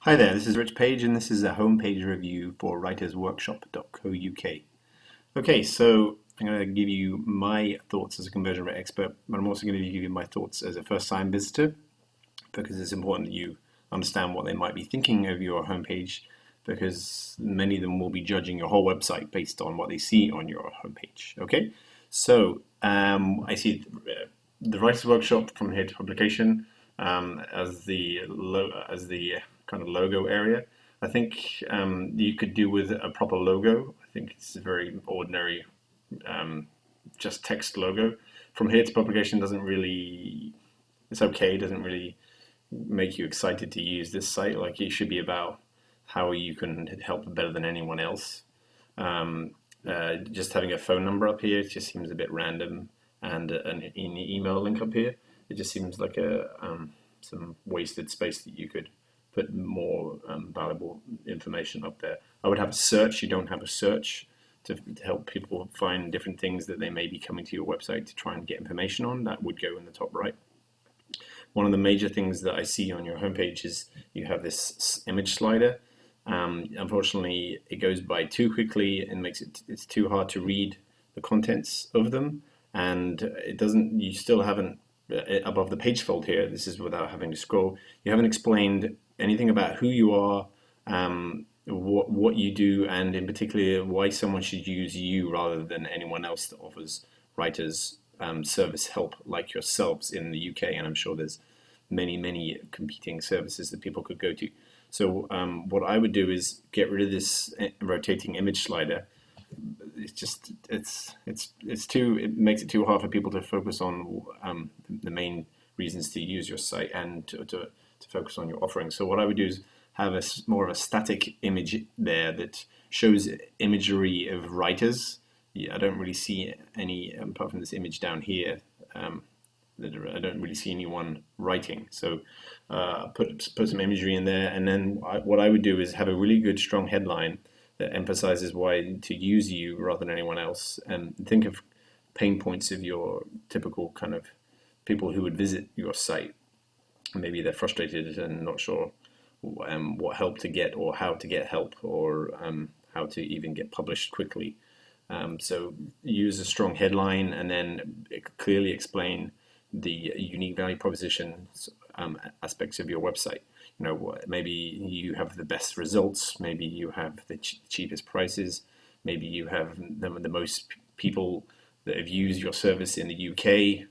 Hi there, this is Rich Page, and this is a homepage review for writersworkshop.co.uk. Okay, so I'm going to give you my thoughts as a conversion rate expert, but I'm also going to give you my thoughts as a first-time visitor because it's important that you understand what they might be thinking of your homepage because many of them will be judging your whole website based on what they see on your homepage. Okay, so I see the Writers Workshop from here to publication as the kind of logo area. I think you could do with a proper logo. I think it's a very ordinary, just text logo. From here to publication doesn't really, it's okay, doesn't really make you excited to use this site. Like it should be about how you can help better than anyone else. Just having a phone number up here just seems a bit random, and an email link up here. It just seems like some wasted space that you could put more valuable information up there. I would have a search. You don't have a search to help people find different things that they may be coming to your website to try and get information on. That would go in the top right. One of the major things that I see on your homepage is you have this image slider. Unfortunately, it goes by too quickly and it's too hard to read the contents of them, and it doesn't. You still haven't above the page fold here. This is without having to scroll. You haven't explained anything about who you are, what you do, and in particular why someone should use you rather than anyone else that offers writers service help like yourselves in the UK. And I'm sure there's many competing services that people could go to. So what I would do is get rid of this rotating image slider. It makes it too hard for people to focus on the main reasons to use your site and to focus on your offering. So what I would do is have more of a static image there that shows imagery of writers. I don't really see any, apart from this image down here, I don't really see anyone writing. So put some imagery in there, and then what I would do is have a really good strong headline that emphasizes why to use you rather than anyone else, and think of pain points of your typical kind of people who would visit your site. Maybe they're frustrated and not sure what help to get or how to get help, or how to even get published quickly. So use a strong headline and then clearly explain the unique value propositions aspects of your website. You know, maybe you have the best results, maybe you have the cheapest prices, maybe you have the most people that have used your service in the UK,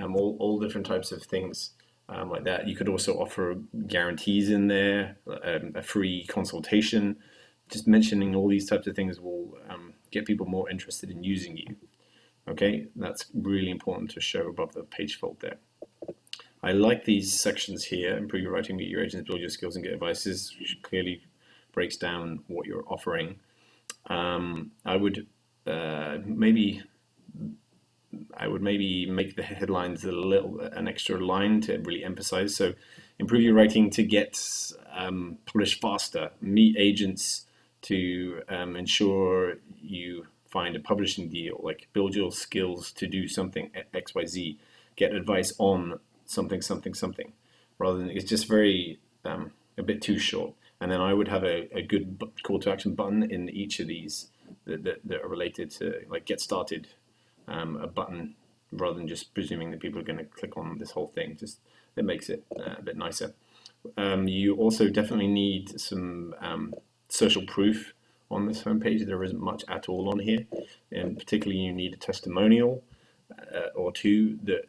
all different types of things like that. You could also offer guarantees in there, a free consultation. Just mentioning all these types of things will get people more interested in using you. Okay, that's really important to show above the page fold there. I like these sections here: improve your writing, meet your agents, build your skills, and get advices, which clearly breaks down what you're offering. I would maybe make the headlines an extra line to really emphasize. So, improve your writing to get published faster. Meet agents to ensure you find a publishing deal. Like build your skills to do something XYZ. Get advice on something. Rather than it's just very a bit too short. And then I would have a good call to action button in each of these that are related to, like, get started. A button rather than just presuming that people are going to click on this whole thing. Just it makes it a bit nicer. You also definitely need some social proof on this homepage. There isn't much at all on here, and particularly you need a testimonial or two that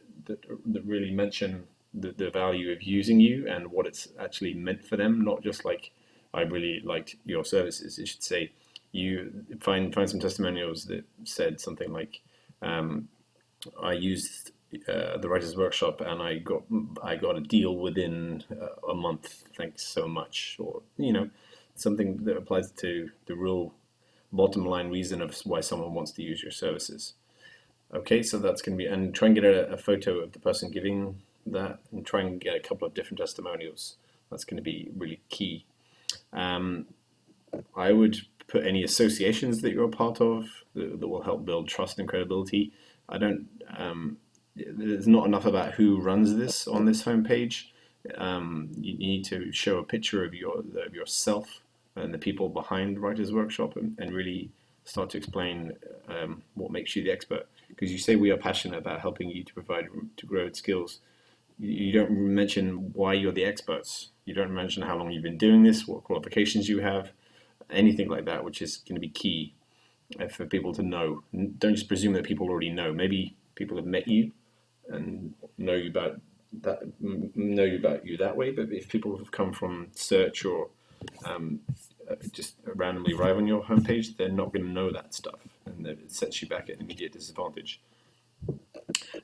really mention the value of using you and what it's actually meant for them. Not just like, I really liked your services. It should say, you find some testimonials that said something like, I used the Writers Workshop and I got a deal within a month. Thanks so much, or something that applies to the real bottom line reason of why someone wants to use your services. Okay, so that's going to be, and try and get a photo of the person giving that, and try and get a couple of different testimonials. That's going to be really key. I would put any associations that you're a part of that will help build trust and credibility. There's not enough about who runs this on this homepage. You need to show a picture of yourself and the people behind Writers Workshop, and really start to explain what makes you the expert. Because you say we are passionate about helping you to grow skills. You don't mention why you're the experts. You don't mention how long you've been doing this, what qualifications you have, anything like that, which is going to be key for people to know. Don't just presume that people already know. Maybe people have met you and know you about you that way. But if people have come from search or just randomly arrive on your homepage, they're not going to know that stuff, and it sets you back at an immediate disadvantage.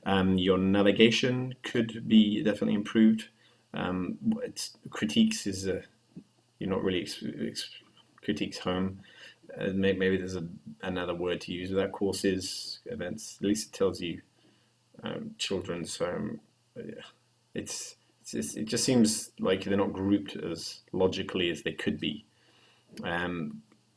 Your navigation could be definitely improved. Critiques is you're not really critiques home. Maybe there's another word to use with that. Courses, events. At least it tells you children's home. It just seems like they're not grouped as logically as they could be.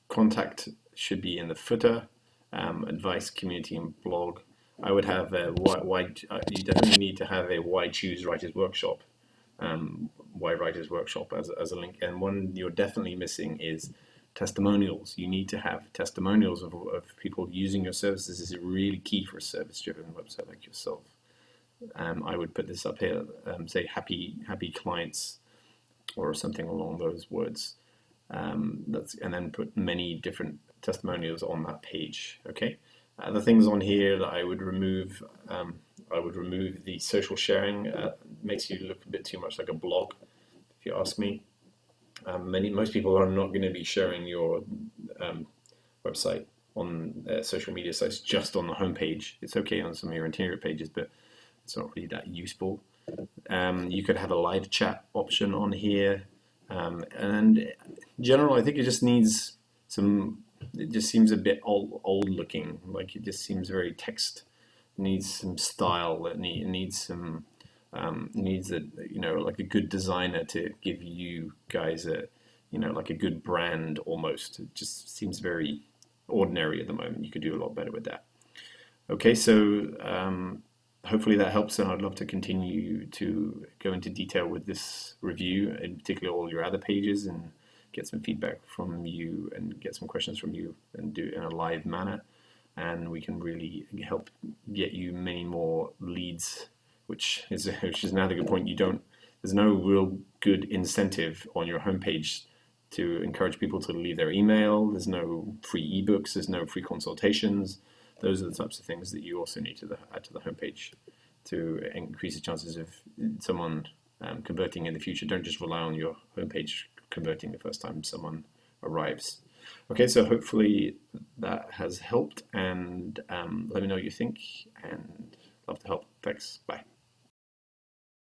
Contact should be in the footer. Advice, community, and blog. I would have you definitely need to have a why choose Writers Workshop, why Writers Workshop as a link. And one you're definitely missing is testimonials. You need to have testimonials of people using your services. This is really key for a service-driven website like yourself. I would put this up here, say happy clients or something along those words. And then put many different testimonials on that page. Okay. The things on here that I would remove the social sharing. Makes you look a bit too much like a blog, if you ask me. Most people are not going to be sharing your website on social media sites just on the homepage. It's okay on some of your interior pages, but it's not really that useful. You could have a live chat option on here. And in general, I think it just needs it just seems a bit old looking. Like it just seems very text. It needs some style. It needs like a good designer to give you guys like a good brand almost. It just seems very ordinary at the moment. You could do a lot better with that. Okay, so hopefully that helps, and I'd love to continue to go into detail with this review, in particular all your other pages, and get some feedback from you and get some questions from you and do it in a live manner. And we can really help get you many more leads, which is another good point. There's no real good incentive on your homepage to encourage people to leave their email. There's no free ebooks. There's no free consultations. Those are the types of things that you also need to add to the homepage to increase the chances of someone converting in the future. Don't just rely on your homepage converting the first time someone arrives. Okay, so hopefully that has helped, and let me know what you think, and love to help. Thanks. Bye.